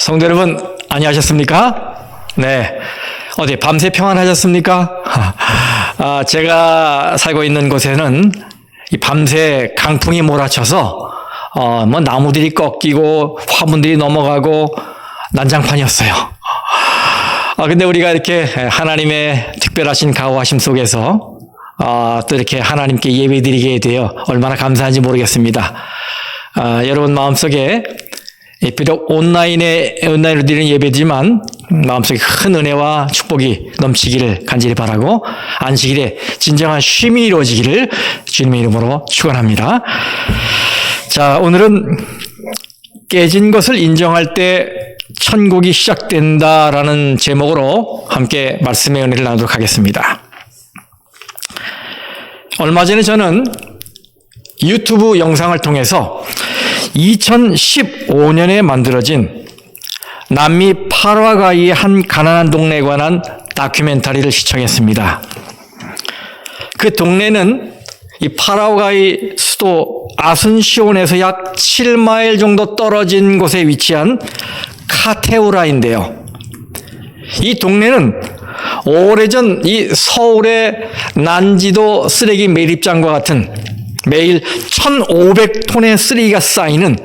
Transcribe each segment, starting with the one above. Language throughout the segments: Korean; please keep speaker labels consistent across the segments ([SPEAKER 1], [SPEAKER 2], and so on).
[SPEAKER 1] 성도 여러분, 안녕하셨습니까? 네. 어디 밤새 평안하셨습니까? 제가 살고 있는 곳에는 이 밤새 강풍이 몰아쳐서 뭐 나무들이 꺾이고 화분들이 넘어가고 난장판이었어요. 근데 우리가 이렇게 하나님의 특별하신 가호하심 속에서 또 이렇게 하나님께 예배드리게 되어 얼마나 감사한지 모르겠습니다. 여러분 마음속에 비록 온라인으로 드리는 예배지만 마음속에 큰 은혜와 축복이 넘치기를 간절히 바라고 안식일에 진정한 쉼이 이루어지기를 주님의 이름으로 축원합니다. 자, 오늘은 깨진 것을 인정할 때 천국이 시작된다라는 제목으로 함께 말씀의 은혜를 나누도록 하겠습니다. 얼마 전에 저는 유튜브 영상을 통해서 2015년에 만들어진 남미 파라과이의 한 가난한 동네에 관한 다큐멘터리를 시청했습니다. 그 동네는 이 파라과이 수도 아순시온에서 약 7마일 정도 떨어진 곳에 위치한 카테우라인데요. 이 동네는 오래전 이 서울의 난지도 쓰레기 매립장과 같은 매일 1,500톤의 쓰레기가 쌓이는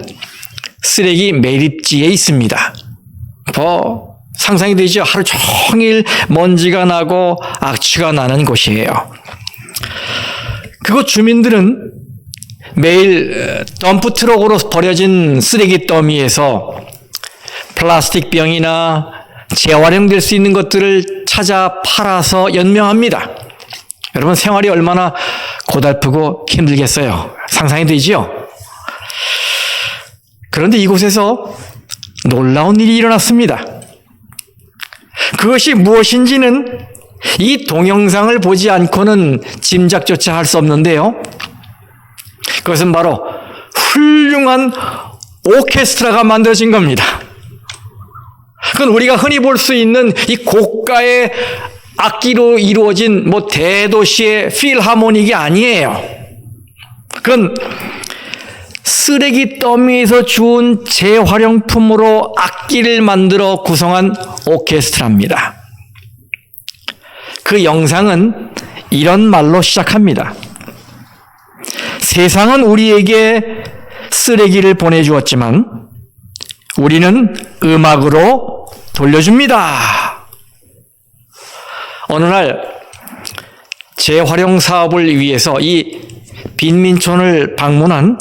[SPEAKER 1] 쓰레기 매립지에 있습니다. 상상이 되죠? 하루 종일 먼지가 나고 악취가 나는 곳이에요. 그곳 주민들은 매일 덤프 트럭으로 버려진 쓰레기 더미에서 플라스틱 병이나 재활용될 수 있는 것들을 찾아 팔아서 연명합니다. 여러분 생활이 얼마나 고달프고 힘들겠어요. 상상이 되지요? 그런데 이곳에서 놀라운 일이 일어났습니다. 그것이 무엇인지는 이 동영상을 보지 않고는 짐작조차 할 수 없는데요. 그것은 바로 훌륭한 오케스트라가 만들어진 겁니다. 그건 우리가 흔히 볼 수 있는 이 고가의 악기로 이루어진 대도시의 필하모닉이 아니에요. 그건 쓰레기 더미에서 주운 재활용품으로 악기를 만들어 구성한 오케스트라입니다. 그 영상은 이런 말로 시작합니다. 세상은 우리에게 쓰레기를 보내주었지만 우리는 음악으로 돌려줍니다. 어느 날 재활용 사업을 위해서 이 빈민촌을 방문한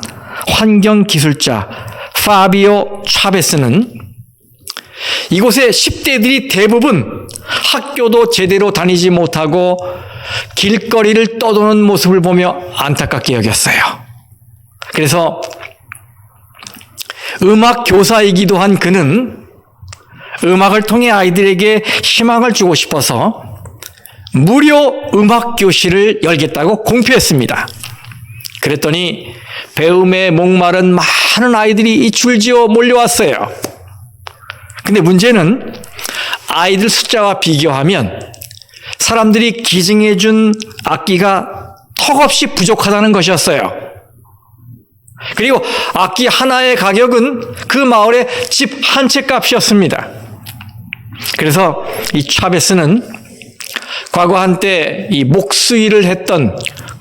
[SPEAKER 1] 환경기술자 파비오 차베스는 이곳의 10대들이 대부분 학교도 제대로 다니지 못하고 길거리를 떠도는 모습을 보며 안타깝게 여겼어요. 그래서 음악 교사이기도 한 그는 음악을 통해 아이들에게 희망을 주고 싶어서 무료 음악 교실을 열겠다고 공표했습니다. 그랬더니 배움에 목마른 많은 아이들이 줄지어 몰려왔어요. 근데 문제는 아이들 숫자와 비교하면 사람들이 기증해 준 악기가 턱없이 부족하다는 것이었어요. 그리고 악기 하나의 가격은 그 마을의 집 한 채 값이었습니다. 그래서 이 차베스는 과거 한때 이 목수일을 했던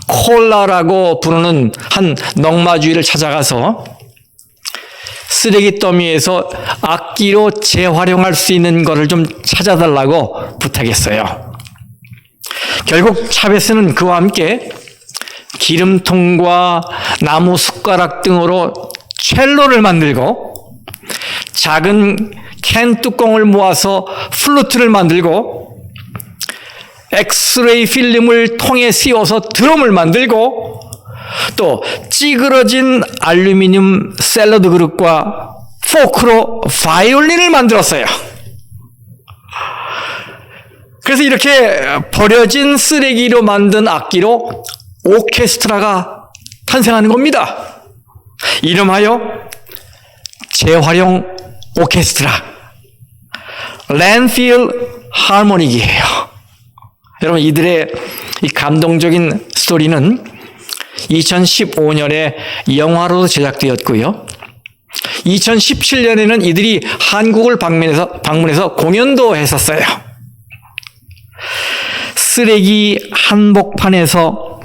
[SPEAKER 1] 콜라라고 부르는 한 넝마주의를 찾아가서 쓰레기 더미에서 악기로 재활용할 수 있는 것을 좀 찾아달라고 부탁했어요. 결국 차베스는 그와 함께 기름통과 나무 숟가락 등으로 첼로를 만들고 작은 캔 뚜껑을 모아서 플루트를 만들고 엑스레이 필름을 통에 씌워서 드럼을 만들고 또 찌그러진 알루미늄 샐러드 그릇과 포크로 바이올린을 만들었어요. 그래서 이렇게 버려진 쓰레기로 만든 악기로 오케스트라가 탄생하는 겁니다. 이름하여 재활용 오케스트라, 랜드필 하모닉이에요. 여러분 이들의 이 감동적인 스토리는 2015년에 영화로 제작되었고요. 2017년에는 이들이 한국을 방문해서 공연도 했었어요. 쓰레기 한복판에서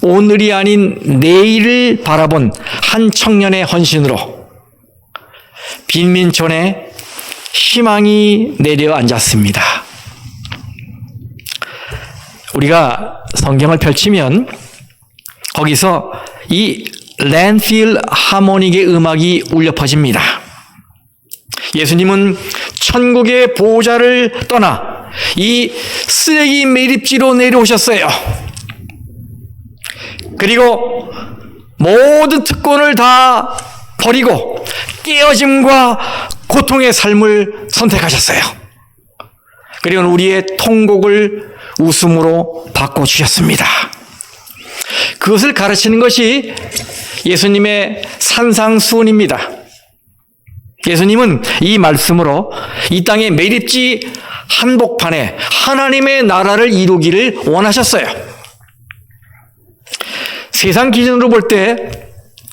[SPEAKER 1] 오늘이 아닌 내일을 바라본 한 청년의 헌신으로 빈민촌에 희망이 내려앉았습니다. 우리가 성경을 펼치면 거기서 이 랜필 하모닉의 음악이 울려 퍼집니다. 예수님은 천국의 보좌를 떠나 이 쓰레기 매립지로 내려오셨어요. 그리고 모든 특권을 다 버리고 깨어짐과 고통의 삶을 선택하셨어요. 그리고 우리의 통곡을 웃음으로 바꿔주셨습니다. 그것을 가르치는 것이 예수님의 산상수훈입니다. 예수님은 이 말씀으로 이 땅의 매립지 한복판에 하나님의 나라를 이루기를 원하셨어요. 세상 기준으로 볼 때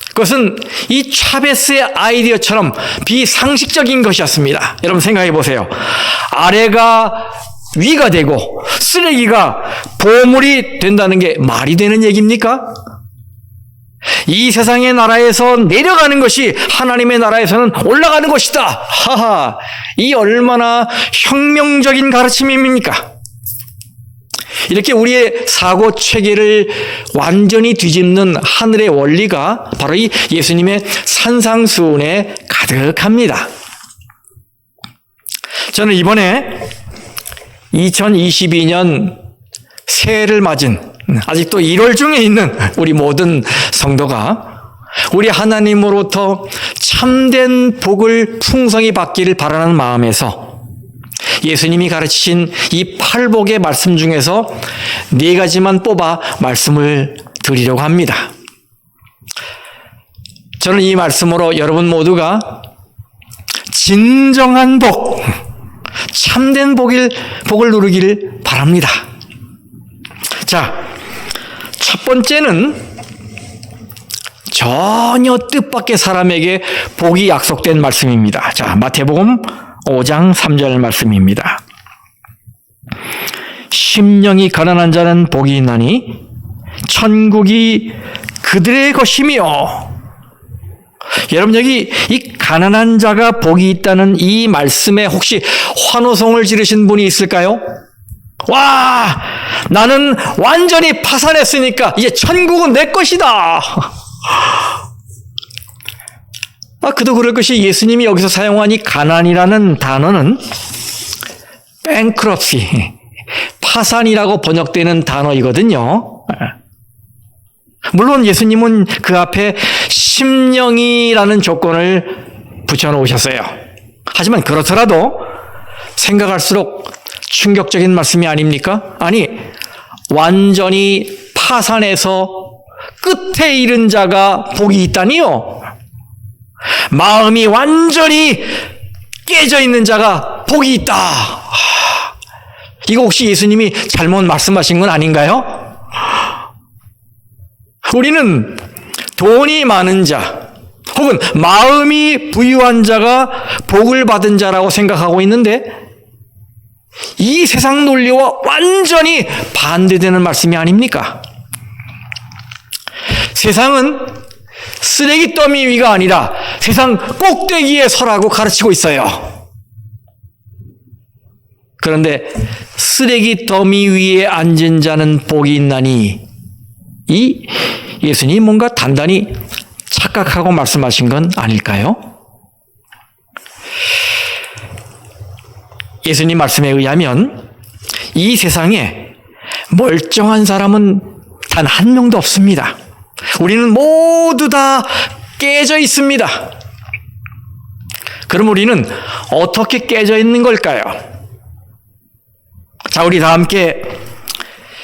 [SPEAKER 1] 그것은 이 차베스의 아이디어처럼 비상식적인 것이었습니다. 여러분 생각해 보세요. 아래가 위가 되고 쓰레기가 보물이 된다는 게 말이 되는 얘기입니까? 이 세상의 나라에서 내려가는 것이 하나님의 나라에서는 올라가는 것이다. 하하, 이 얼마나 혁명적인 가르침입니까? 이렇게 우리의 사고 체계를 완전히 뒤집는 하늘의 원리가 바로 이 예수님의 산상수훈에 가득합니다. 저는 이번에 2022년 새해를 맞은 아직도 1월 중에 있는 우리 모든 성도가 우리 하나님으로부터 참된 복을 풍성히 받기를 바라는 마음에서 예수님이 가르치신 이 8복의 말씀 중에서 4가지만 뽑아 말씀을 드리려고 합니다. 저는 이 말씀으로 여러분 모두가 진정한 복, 참된 복을 누리기를 바랍니다. 자, 첫 번째는 전혀 뜻밖의 사람에게 복이 약속된 말씀입니다. 자, 마태복음 5장 3절 말씀입니다. 심령이 가난한 자는 복이 있나니 천국이 그들의 것이며. 여러분, 여기 이 가난한 자가 복이 있다는 이 말씀에 혹시 환호성을 지르신 분이 있을까요? 와, 나는 완전히 파산했으니까 이제 천국은 내 것이다. 그도 그럴 것이 예수님이 여기서 사용한 이 가난이라는 단어는 bankruptcy, 파산이라고 번역되는 단어이거든요. 물론 예수님은 그 앞에 심령이라는 조건을 붙여놓으셨어요. 하지만 그렇더라도 생각할수록 충격적인 말씀이 아닙니까? 아니, 완전히 파산해서 끝에 이른 자가 복이 있다니요. 마음이 완전히 깨져 있는 자가 복이 있다. 이거 혹시 예수님이 잘못 말씀하신 건 아닌가요? 우리는 돈이 많은 자 혹은 마음이 부유한 자가 복을 받은 자라고 생각하고 있는데 이 세상 논리와 완전히 반대되는 말씀이 아닙니까? 세상은 쓰레기 더미 위가 아니라 세상 꼭대기에 서라고 가르치고 있어요. 그런데 쓰레기 더미 위에 앉은 자는 복이 있나니, 이 예수님이 뭔가 단단히 착각하고 말씀하신 건 아닐까요? 예수님 말씀에 의하면 이 세상에 멀쩡한 사람은 단 한 명도 없습니다. 우리는 모두 다 깨져 있습니다. 그럼 우리는 어떻게 깨져 있는 걸까요? 자, 우리 다 함께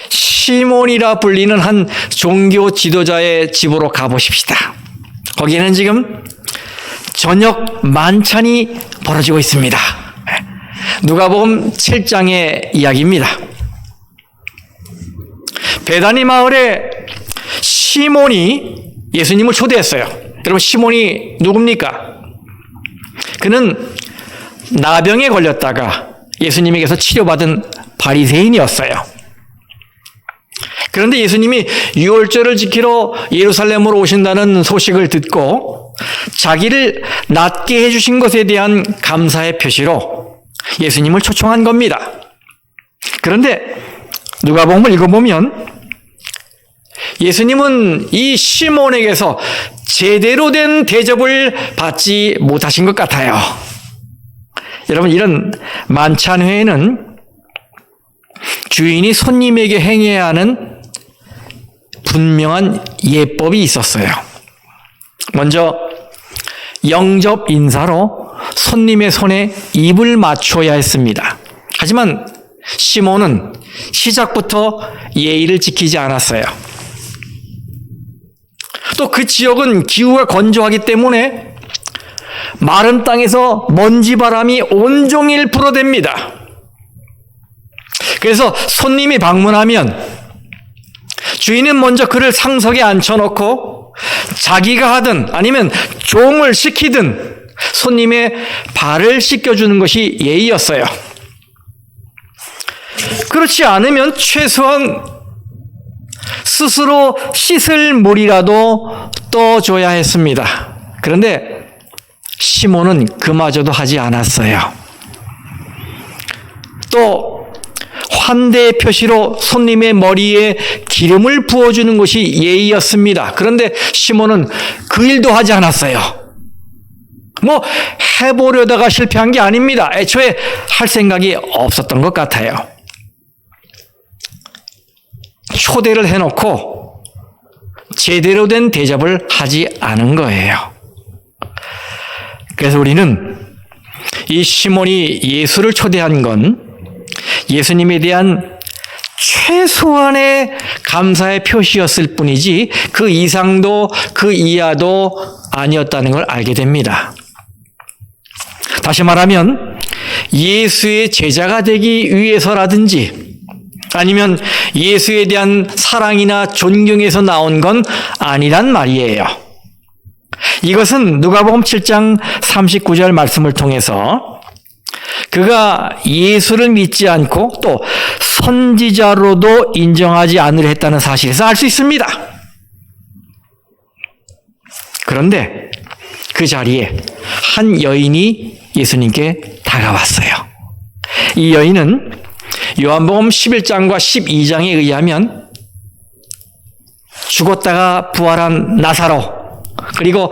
[SPEAKER 1] 시몬이라 불리는 한 종교 지도자의 집으로 가보십시다. 거기에는 지금 저녁 만찬이 벌어지고 있습니다. 누가복음 7장의 이야기입니다. 베다니 마을에 시몬이 예수님을 초대했어요. 여러분, 시몬이 누굽니까? 그는 나병에 걸렸다가 예수님에게서 치료받은 바리새인이었어요. 그런데 예수님이 유월절을 지키러 예루살렘으로 오신다는 소식을 듣고 자기를 낫게 해주신 것에 대한 감사의 표시로 예수님을 초청한 겁니다. 그런데 누가복음을 읽어보면 예수님은 이 시몬에게서 제대로 된 대접을 받지 못하신 것 같아요. 여러분, 이런 만찬회에는 주인이 손님에게 행해야 하는 분명한 예법이 있었어요. 먼저 영접 인사로 손님의 손에 입을 맞춰야 했습니다. 하지만 시몬은 시작부터 예의를 지키지 않았어요. 또 그 지역은 기후가 건조하기 때문에 마른 땅에서 먼지바람이 온종일 불어댑니다. 그래서 손님이 방문하면 주인은 먼저 그를 상석에 앉혀놓고 자기가 하든 아니면 종을 시키든 손님의 발을 씻겨주는 것이 예의였어요. 그렇지 않으면 최소한 스스로 씻을 물이라도 떠줘야 했습니다. 그런데 시몬은 그마저도 하지 않았어요. 또 환대의 표시로 손님의 머리에 기름을 부어주는 것이 예의였습니다. 그런데 시몬은 그 일도 하지 않았어요. 해보려다가 실패한 게 아닙니다. 애초에 할 생각이 없었던 것 같아요. 초대를 해놓고 제대로 된 대접을 하지 않은 거예요. 그래서 우리는 이 시몬이 예수를 초대한 건 예수님에 대한 최소한의 감사의 표시였을 뿐이지 그 이상도 그 이하도 아니었다는 걸 알게 됩니다. 다시 말하면 예수의 제자가 되기 위해서라든지 아니면 예수에 대한 사랑이나 존경에서 나온 건 아니란 말이에요. 이것은 누가복음 7장 39절 말씀을 통해서 그가 예수를 믿지 않고 또 선지자로도 인정하지 않으려 했다는 사실에서 알 수 있습니다. 그런데 그 자리에 한 여인이 예수님께 다가왔어요. 이 여인은 요한복음 11장과 12장에 의하면 죽었다가 부활한 나사로 그리고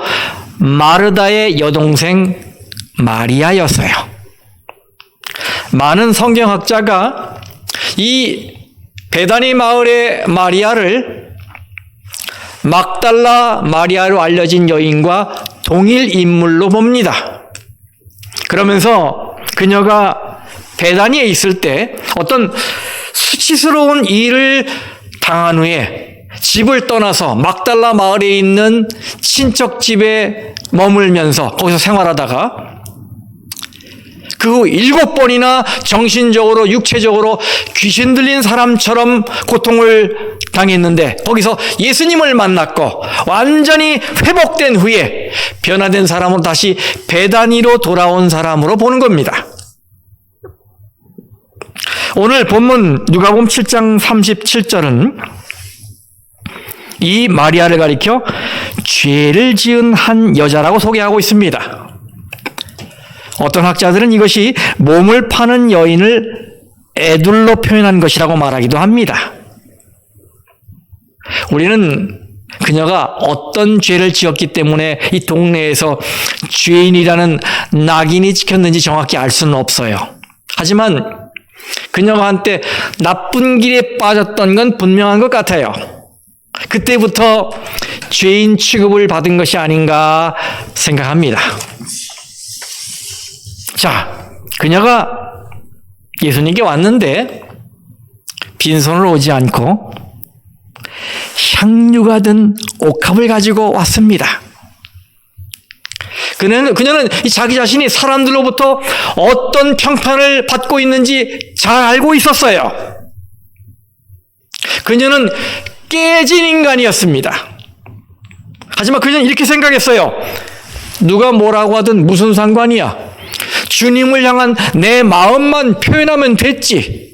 [SPEAKER 1] 마르다의 여동생 마리아였어요. 많은 성경학자가 이 베다니 마을의 마리아를 막달라 마리아로 알려진 여인과 동일 인물로 봅니다. 그러면서 그녀가 베다니에 있을 때 어떤 수치스러운 일을 당한 후에 집을 떠나서 막달라 마을에 있는 친척 집에 머물면서 거기서 생활하다가 그 후 7번이나 정신적으로 육체적으로 귀신 들린 사람처럼 고통을 당했는데 거기서 예수님을 만났고 완전히 회복된 후에 변화된 사람으로 다시 베다니로 돌아온 사람으로 보는 겁니다. 오늘 본문 누가복음 7장 37절은 이 마리아를 가리켜 죄를 지은 한 여자라고 소개하고 있습니다. 어떤 학자들은 이것이 몸을 파는 여인을 애둘러 표현한 것이라고 말하기도 합니다. 우리는 그녀가 어떤 죄를 지었기 때문에 이 동네에서 죄인이라는 낙인이 찍혔는지 정확히 알 수는 없어요. 하지만 그녀가 한때 나쁜 길에 빠졌던 건 분명한 것 같아요. 그때부터 죄인 취급을 받은 것이 아닌가 생각합니다. 자, 그녀가 예수님께 왔는데 빈손으로 오지 않고 향유가 든 옥합을 가지고 왔습니다. 그녀는 자기 자신이 사람들로부터 어떤 평판을 받고 있는지 잘 알고 있었어요. 그녀는 깨진 인간이었습니다. 하지만 그녀는 이렇게 생각했어요. 누가 뭐라고 하든 무슨 상관이야. 주님을 향한 내 마음만 표현하면 됐지.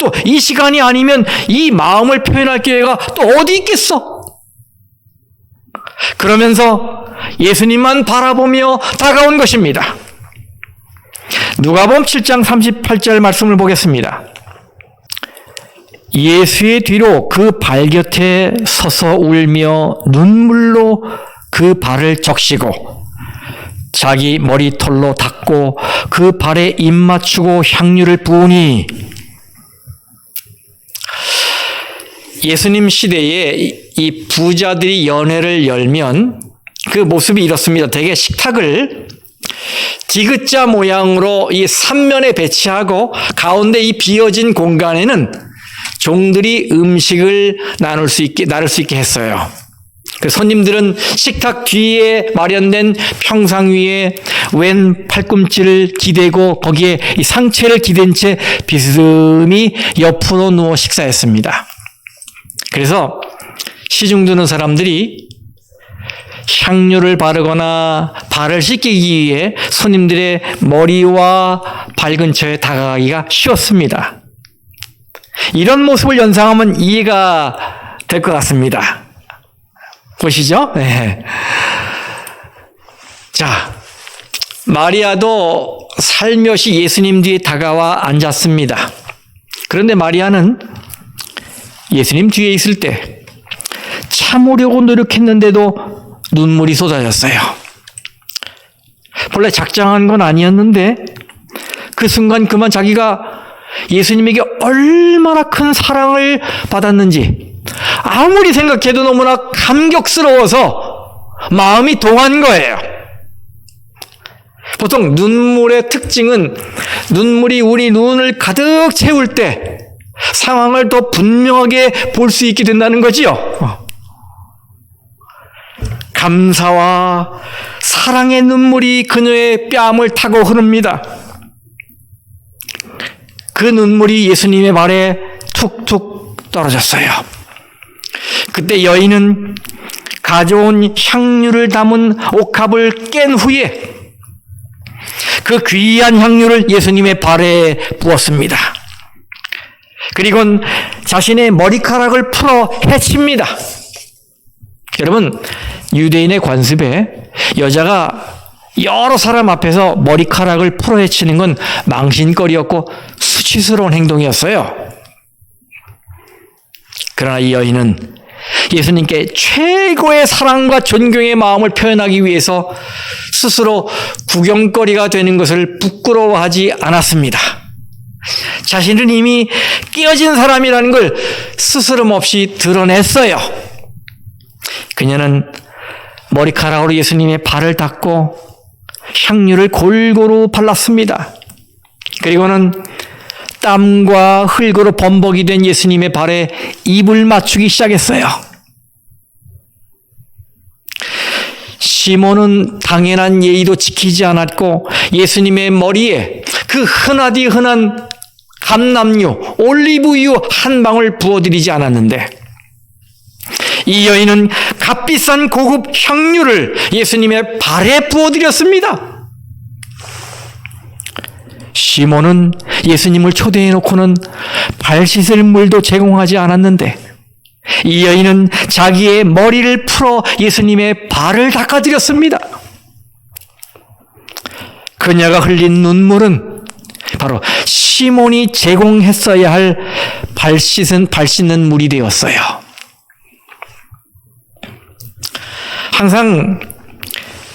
[SPEAKER 1] 또 이 시간이 아니면 이 마음을 표현할 기회가 또 어디 있겠어? 그러면서 예수님만 바라보며 다가온 것입니다. 누가복음 7장 38절 말씀을 보겠습니다. 예수의 뒤로 그 발 곁에 서서 울며 눈물로 그 발을 적시고 자기 머리털로 닦고 그 발에 입 맞추고 향유를 부으니, 예수님 시대에 이 부자들이 연회를 열면 그 모습이 이렇습니다. 대개 식탁을 디귿자 모양으로 이 3면에 배치하고 가운데 이 비어진 공간에는 종들이 음식을 나눌 수 있게 했어요. 그 손님들은 식탁 뒤에 마련된 평상 위에 왼 팔꿈치를 기대고 거기에 이 상체를 기댄 채 비스듬히 옆으로 누워 식사했습니다. 그래서 시중 드는 사람들이 향유를 바르거나 발을 씻기기 위해 손님들의 머리와 발 근처에 다가가기가 쉬웠습니다. 이런 모습을 연상하면 이해가 될 것 같습니다. 보시죠? 네. 자, 마리아도 살며시 예수님 뒤에 다가와 앉았습니다. 그런데 마리아는 예수님 뒤에 있을 때 참으려고 노력했는데도 눈물이 쏟아졌어요. 본래 작정한 건 아니었는데 그 순간 그만 자기가 예수님에게 얼마나 큰 사랑을 받았는지 아무리 생각해도 너무나 감격스러워서 마음이 동한 거예요. 보통 눈물의 특징은 눈물이 우리 눈을 가득 채울 때 상황을 더 분명하게 볼 수 있게 된다는 거지요. 감사와 사랑의 눈물이 그녀의 뺨을 타고 흐릅니다. 그 눈물이 예수님의 발에 툭툭 떨어졌어요. 그때 여인은 가져온 향유를 담은 옥합을 깬 후에 그 귀한 향유를 예수님의 발에 부었습니다. 그리고는 자신의 머리카락을 풀어 헤칩니다. 여러분, 유대인의 관습에 여자가 여러 사람 앞에서 머리카락을 풀어 헤치는 건 망신거리였고 수치스러운 행동이었어요. 그러나 이 여인은 예수님께 최고의 사랑과 존경의 마음을 표현하기 위해서 스스로 구경거리가 되는 것을 부끄러워하지 않았습니다. 자신은 이미 깨어진 사람이라는 걸 스스럼 없이 드러냈어요. 그녀는 머리카락으로 예수님의 발을 닦고 향유를 골고루 발랐습니다. 그리고는 땀과 흙으로 범벅이 된 예수님의 발에 입을 맞추기 시작했어요. 시몬은 당연한 예의도 지키지 않았고 예수님의 머리에 그 흔하디 흔한 감람유, 올리브유 한 방울 부어드리지 않았는데 이 여인은 값비싼 고급 향유를 예수님의 발에 부어드렸습니다. 시몬은 예수님을 초대해놓고는 발 씻을 물도 제공하지 않았는데 이 여인은 자기의 머리를 풀어 예수님의 발을 닦아드렸습니다. 그녀가 흘린 눈물은 바로 시몬이 제공했어야 할 발 씻는 물이 되었어요. 항상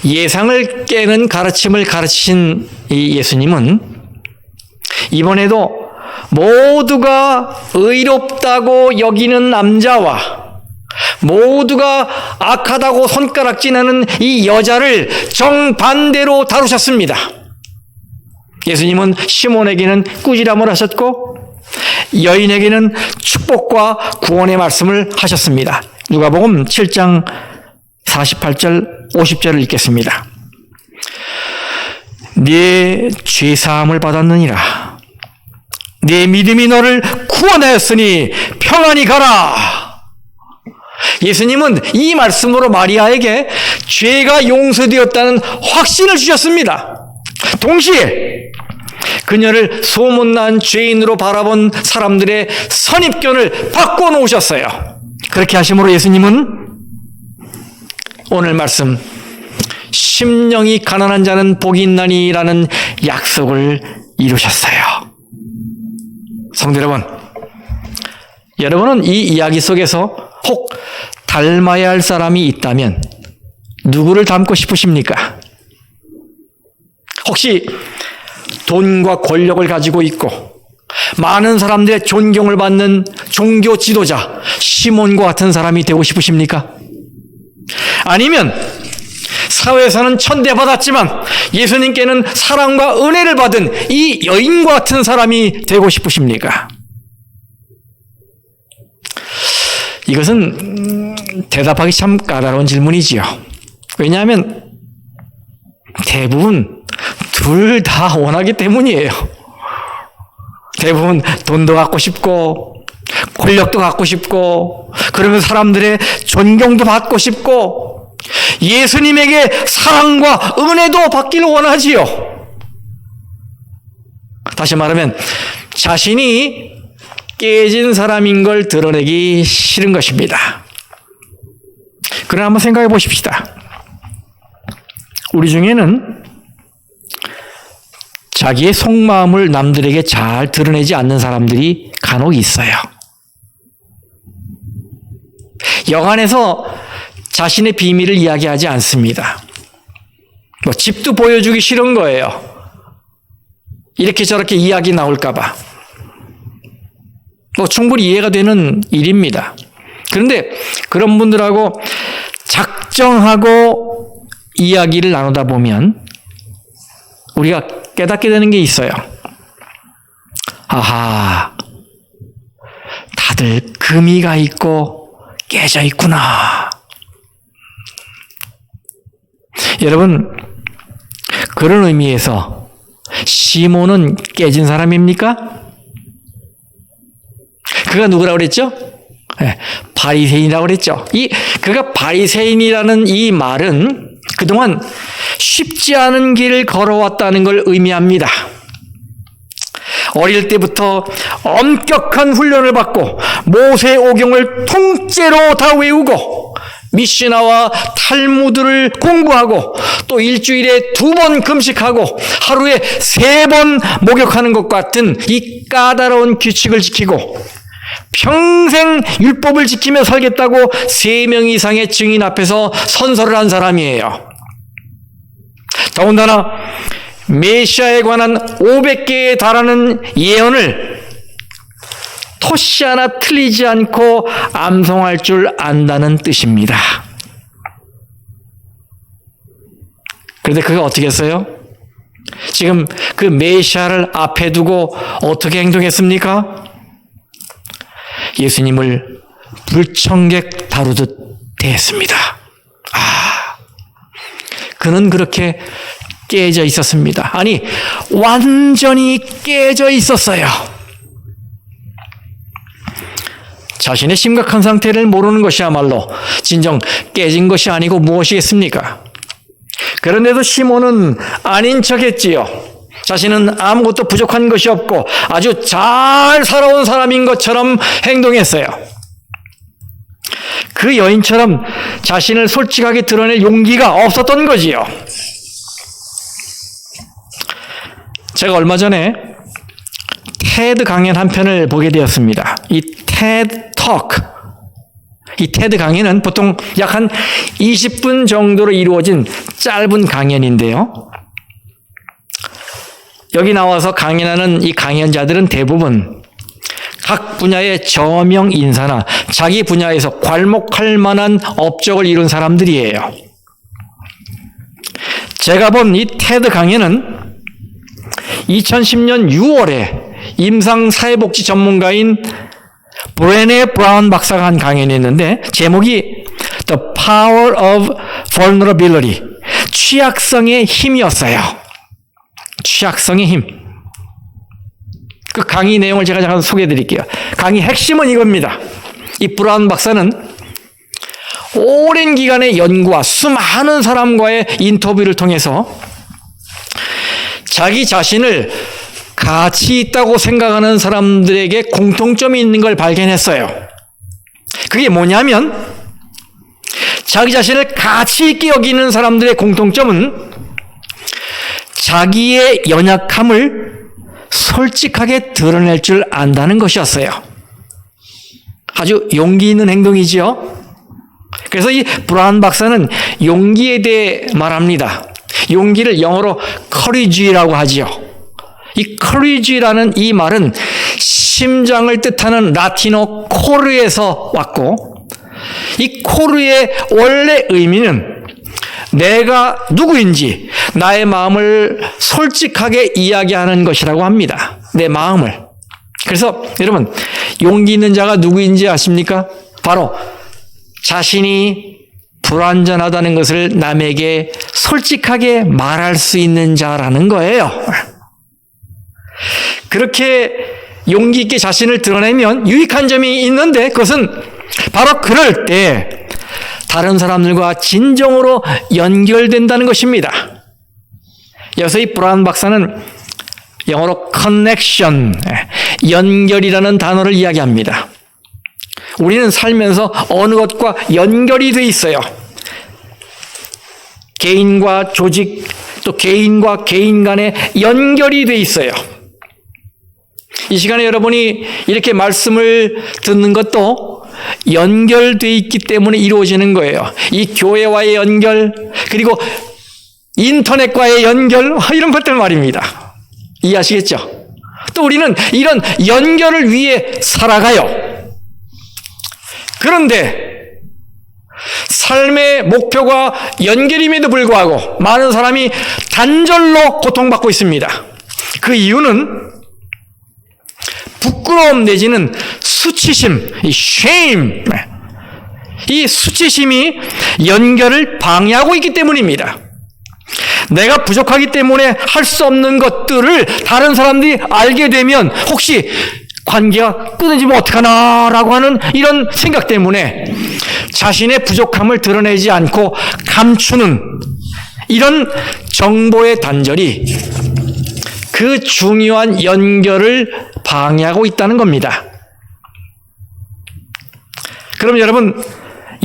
[SPEAKER 1] 예상을 깨는 가르침을 가르치신 이 예수님은 이번에도 모두가 의롭다고 여기는 남자와 모두가 악하다고 손가락질하는 이 여자를 정반대로 다루셨습니다. 예수님은 시몬에게는 꾸지람을 하셨고 여인에게는 축복과 구원의 말씀을 하셨습니다. 누가복음 7장 48절 50절을 읽겠습니다. 네 죄사함을 받았느니라. 네 믿음이 너를 구원하였으니 평안히 가라. 예수님은 이 말씀으로 마리아에게 죄가 용서되었다는 확신을 주셨습니다. 동시에 그녀를 소문난 죄인으로 바라본 사람들의 선입견을 바꿔놓으셨어요. 그렇게 하심으로 예수님은 오늘 말씀 심령이 가난한 자는 복이 있나니라는 약속을 이루셨어요. 성도 여러분, 여러분은 이 이야기 속에서 혹 닮아야 할 사람이 있다면 누구를 닮고 싶으십니까? 혹시 돈과 권력을 가지고 있고 많은 사람들의 존경을 받는 종교 지도자 시몬과 같은 사람이 되고 싶으십니까? 아니면 사회에서는 천대받았지만 예수님께는 사랑과 은혜를 받은 이 여인과 같은 사람이 되고 싶으십니까? 이것은 대답하기 참 까다로운 질문이지요. 왜냐하면 대부분 둘 다 원하기 때문이에요. 대부분 돈도 갖고 싶고 권력도 갖고 싶고 그러면 사람들의 존경도 받고 싶고 예수님에게 사랑과 은혜도 받기를 원하지요. 다시 말하면 자신이 깨진 사람인 걸 드러내기 싫은 것입니다. 그러나 한번 생각해 보십시다. 우리 중에는 자기의 속마음을 남들에게 잘 드러내지 않는 사람들이 간혹 있어요. 여간에서 자신의 비밀을 이야기하지 않습니다. 집도 보여주기 싫은 거예요. 이렇게 저렇게 이야기 나올까 봐. 충분히 이해가 되는 일입니다. 그런데 그런 분들하고 작정하고 이야기를 나누다 보면 우리가 깨닫게 되는 게 있어요. 아하, 다들 금이가 있고 깨져 있구나. 여러분, 그런 의미에서 시몬은 깨진 사람입니까? 그가 누구라고 그랬죠? 네, 바리새인이라고 그랬죠. 그가 바리새인이라는 이 말은 그동안 쉽지 않은 길을 걸어왔다는 걸 의미합니다. 어릴 때부터 엄격한 훈련을 받고 모세 오경을 통째로 다 외우고 미시나와 탈무드를 공부하고 또 일주일에 2번 금식하고 하루에 3번 목욕하는 것 같은 이 까다로운 규칙을 지키고 평생 율법을 지키며 살겠다고 3명 이상의 증인 앞에서 선서를 한 사람이에요. 더군다나 메시아에 관한 500개에 달하는 예언을 토시 하나 틀리지 않고 암송할 줄 안다는 뜻입니다. 그런데 그가 어떻게 했어요? 지금 그 메시아를 앞에 두고 어떻게 행동했습니까? 예수님을 불청객 다루듯 대했습니다. 그는 그렇게 깨져 있었습니다. 아니, 완전히 깨져 있었어요. 자신의 심각한 상태를 모르는 것이야말로 진정 깨진 것이 아니고 무엇이겠습니까? 그런데도 시몬은 아닌 척했지요. 자신은 아무것도 부족한 것이 없고 아주 잘 살아온 사람인 것처럼 행동했어요. 그 여인처럼 자신을 솔직하게 드러낼 용기가 없었던 거지요. 제가 얼마 전에 테드 강연 한 편을 보게 되었습니다. 이 테드 토크, 이 테드 강연은 보통 약 한 20분 정도로 이루어진 짧은 강연인데요. 여기 나와서 강연하는 이 강연자들은 대부분 각 분야의 저명 인사나 자기 분야에서 괄목할 만한 업적을 이룬 사람들이에요. 제가 본 이 테드 강연은 2010년 6월에 임상사회복지 전문가인 브레네 브라운 박사가 한 강연이었는데 제목이 The Power of Vulnerability, 취약성의 힘이었어요. 취약성의 힘. 그 강의 내용을 제가 잠깐 소개해 드릴게요. 강의 핵심은 이겁니다. 이 브라운 박사는 오랜 기간의 연구와 수많은 사람과의 인터뷰를 통해서 자기 자신을 가치 있다고 생각하는 사람들에게 공통점이 있는 걸 발견했어요. 그게 뭐냐면 자기 자신을 가치 있게 여기는 사람들의 공통점은 자기의 연약함을 솔직하게 드러낼 줄 안다는 것이었어요. 아주 용기 있는 행동이지요. 그래서 이 브라운 박사는 용기에 대해 말합니다. 용기를 영어로 courage라고 하지요. 이 courage라는 이 말은 심장을 뜻하는 라틴어 코르에서 왔고, 이 코르의 원래 의미는 내가 누구인지 나의 마음을 솔직하게 이야기하는 것이라고 합니다. 내 마음을. 그래서 여러분, 용기 있는 자가 누구인지 아십니까? 바로 자신이 불완전하다는 것을 남에게 솔직하게 말할 수 있는 자라는 거예요. 그렇게 용기 있게 자신을 드러내면 유익한 점이 있는데, 그것은 바로 그럴 때 다른 사람들과 진정으로 연결된다는 것입니다. 여기서 이 브라운 박사는 영어로 connection, 연결이라는 단어를 이야기합니다. 우리는 살면서 어느 것과 연결이 돼 있어요. 개인과 조직, 또 개인과 개인 간에 연결이 돼 있어요. 이 시간에 여러분이 이렇게 말씀을 듣는 것도 연결돼 있기 때문에 이루어지는 거예요. 이 교회와의 연결, 그리고 인터넷과의 연결, 이런 것들 말입니다. 이해하시겠죠? 또 우리는 이런 연결을 위해 살아가요. 그런데 삶의 목표가 연결임에도 불구하고 많은 사람이 단절로 고통받고 있습니다. 그 이유는 부끄러움 내지는 수치심, 이 shame, 이 수치심이 연결을 방해하고 있기 때문입니다. 내가 부족하기 때문에 할 수 없는 것들을 다른 사람들이 알게 되면 혹시 관계가 끊어지면 어떡하나라고 하는 이런 생각 때문에 자신의 부족함을 드러내지 않고 감추는 이런 정보의 단절이 그 중요한 연결을 방해하고 있다는 겁니다. 그럼 여러분,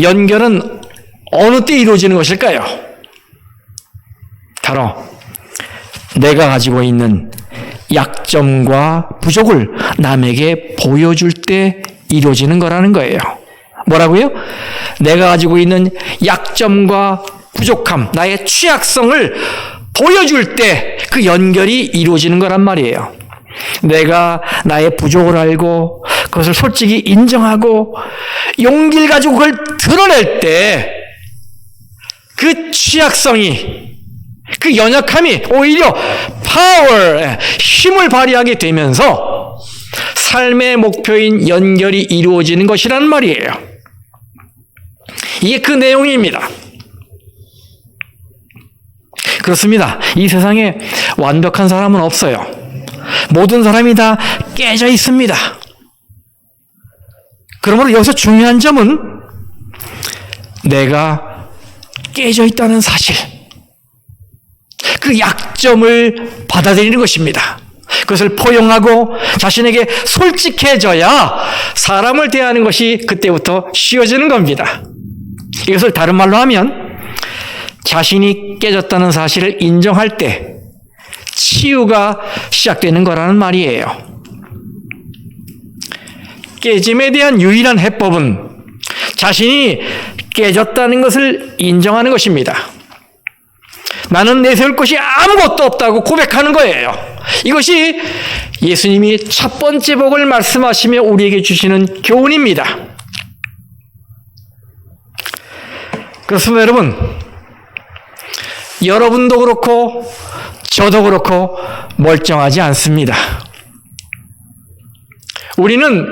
[SPEAKER 1] 연결은 어느 때 이루어지는 것일까요? 바로 내가 가지고 있는 약점과 부족을 남에게 보여줄 때 이루어지는 거라는 거예요. 뭐라고요? 내가 가지고 있는 약점과 부족함, 나의 취약성을 보여줄 때 그 연결이 이루어지는 거란 말이에요. 내가 나의 부족을 알고 그것을 솔직히 인정하고 용기를 가지고 그걸 드러낼 때 그 취약성이, 그 연약함이 오히려 파워, 힘을 발휘하게 되면서 삶의 목표인 연결이 이루어지는 것이란 말이에요. 이게 그 내용입니다. 그렇습니다. 이 세상에 완벽한 사람은 없어요. 모든 사람이 다 깨져 있습니다. 그러므로 여기서 중요한 점은 내가 깨져 있다는 사실, 그 약점을 받아들이는 것입니다. 그것을 포용하고 자신에게 솔직해져야 사람을 대하는 것이 그때부터 쉬워지는 겁니다. 이것을 다른 말로 하면 자신이 깨졌다는 사실을 인정할 때 치유가 시작되는 거라는 말이에요. 깨짐에 대한 유일한 해법은 자신이 깨졌다는 것을 인정하는 것입니다. 나는 내세울 것이 아무것도 없다고 고백하는 거예요. 이것이 예수님이 첫 번째 복을 말씀하시며 우리에게 주시는 교훈입니다. 그렇습니다, 여러분. 여러분도 그렇고 저도 그렇고 멀쩡하지 않습니다. 우리는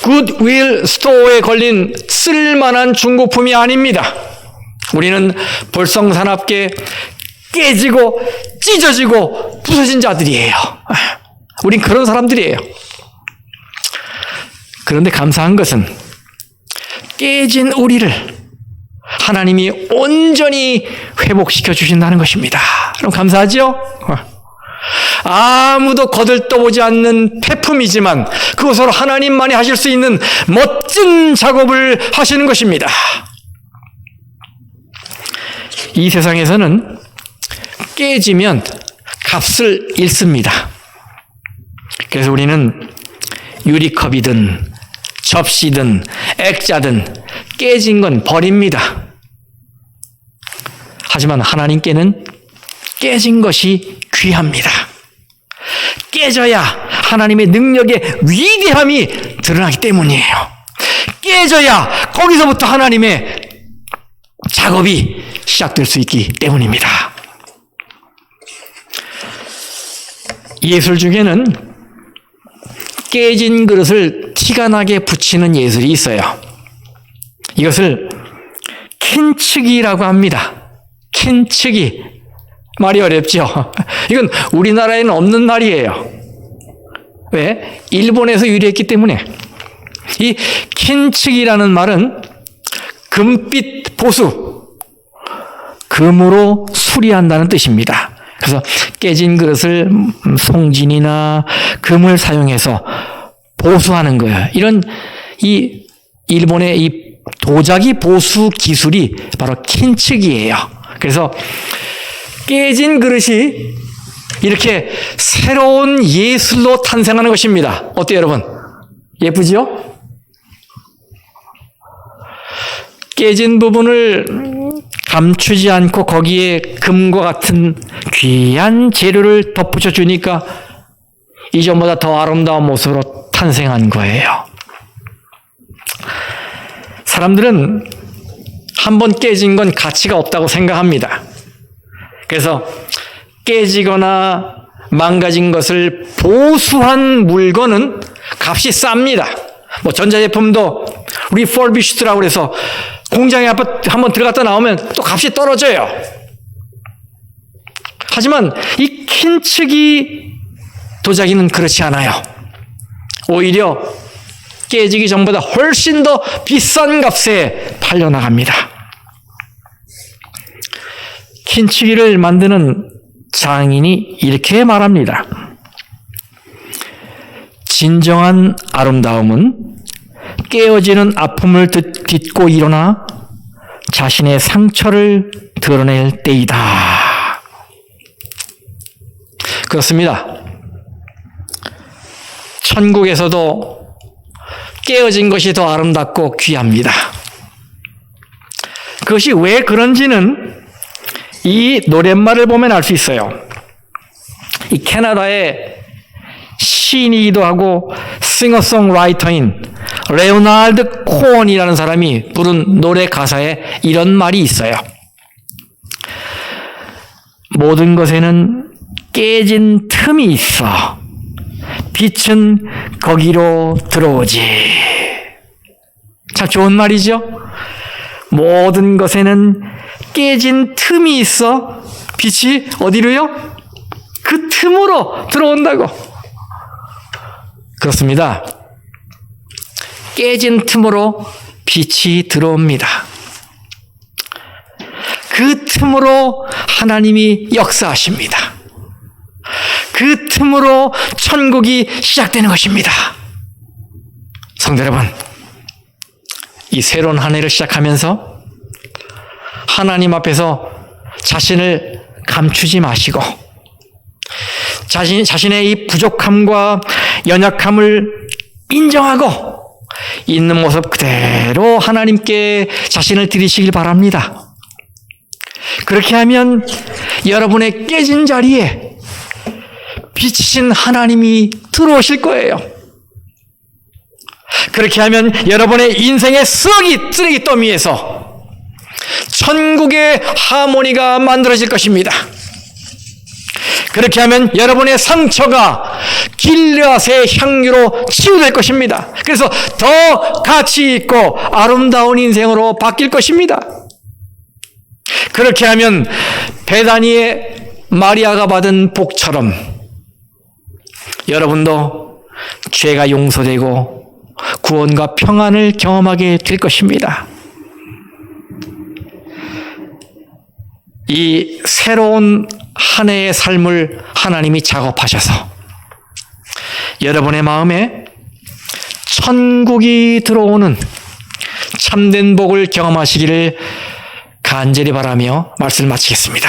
[SPEAKER 1] 굿윌 스토어에 걸린 쓸만한 중고품이 아닙니다. 우리는 볼썽사납게 깨지고 찢어지고 부서진 자들이에요. 우린 그런 사람들이에요. 그런데 감사한 것은 깨진 우리를 하나님이 온전히 회복시켜 주신다는 것입니다. 그럼 감사하죠? 아무도 거들떠보지 않는 폐품이지만 그것으로 하나님만이 하실 수 있는 멋진 작업을 하시는 것입니다. 이 세상에서는 깨지면 값을 잃습니다. 그래서 우리는 유리컵이든 접시든 액자든 깨진 건 버립니다. 하지만 하나님께는 깨진 것이 귀합니다. 깨져야 하나님의 능력의 위대함이 드러나기 때문이에요. 깨져야 거기서부터 하나님의 작업이 시작될 수 있기 때문입니다. 예술 중에는 깨진 그릇을 티가 나게 붙이는 예술이 있어요. 이것을 킨츠기라고 합니다. 킨츠기. 말이 어렵죠? 이건 우리나라에는 없는 말이에요. 왜? 일본에서 유래했기 때문에. 이 킨츠기라는 말은 금빛 보수, 금으로 수리한다는 뜻입니다. 그래서 깨진 그릇을 송진이나 금을 사용해서 보수하는 거예요. 이런 이 일본의 이 도자기 보수 기술이 바로 킨츠기예요. 그래서 깨진 그릇이 이렇게 새로운 예술로 탄생하는 것입니다. 어때요, 여러분? 예쁘지요? 깨진 부분을 감추지 않고 거기에 금과 같은 귀한 재료를 덧붙여 주니까 이전보다 더 아름다운 모습으로 탄생한 거예요. 사람들은 한번 깨진 건 가치가 없다고 생각합니다. 그래서 깨지거나 망가진 것을 보수한 물건은 값이 쌉니다. 뭐 전자제품도 리퍼비시드라고 해서 공장에 한번 들어갔다 나오면 또 값이 떨어져요. 하지만 이 킨츠기 도자기는 그렇지 않아요. 오히려 깨지기 전보다 훨씬 더 비싼 값에 팔려나갑니다. 킨츠기를 만드는 장인이 이렇게 말합니다. 진정한 아름다움은 깨어지는 아픔을 딛고 일어나 자신의 상처를 드러낼 때이다. 그렇습니다. 천국에서도 깨어진 것이 더 아름답고 귀합니다. 그것이 왜 그런지는 이 노랫말을 보면 알 수 있어요. 이 캐나다의 시인이기도 하고 싱어송라이터인 레오나르드 코언이라는 사람이 부른 노래 가사에 이런 말이 있어요. 모든 것에는 깨진 틈이 있어 빛은 거기로 들어오지. 참 좋은 말이죠. 모든 것에는 깨진 틈이 있어 빛이 어디로요? 그 틈으로 들어온다고. 그렇습니다. 깨진 틈으로 빛이 들어옵니다. 그 틈으로 하나님이 역사하십니다. 그 틈으로 천국이 시작되는 것입니다. 성도 여러분, 이 새로운 한 해를 시작하면서 하나님 앞에서 자신을 감추지 마시고 자신의 이 부족함과 연약함을 인정하고 있는 모습 그대로 하나님께 자신을 드리시길 바랍니다. 그렇게 하면 여러분의 깨진 자리에 빛이신 하나님이 들어오실 거예요. 그렇게 하면 여러분의 인생의 쓰레기 더미에서 천국의 하모니가 만들어질 것입니다. 그렇게 하면 여러분의 상처가 길르앗의 향유로 치유될 것입니다. 그래서 더 가치 있고 아름다운 인생으로 바뀔 것입니다. 그렇게 하면 베다니의 마리아가 받은 복처럼 여러분도 죄가 용서되고 구원과 평안을 경험하게 될 것입니다. 이 새로운 한 해의 삶을 하나님이 작업하셔서 여러분의 마음에 천국이 들어오는 참된 복을 경험하시기를 간절히 바라며 말씀을 마치겠습니다.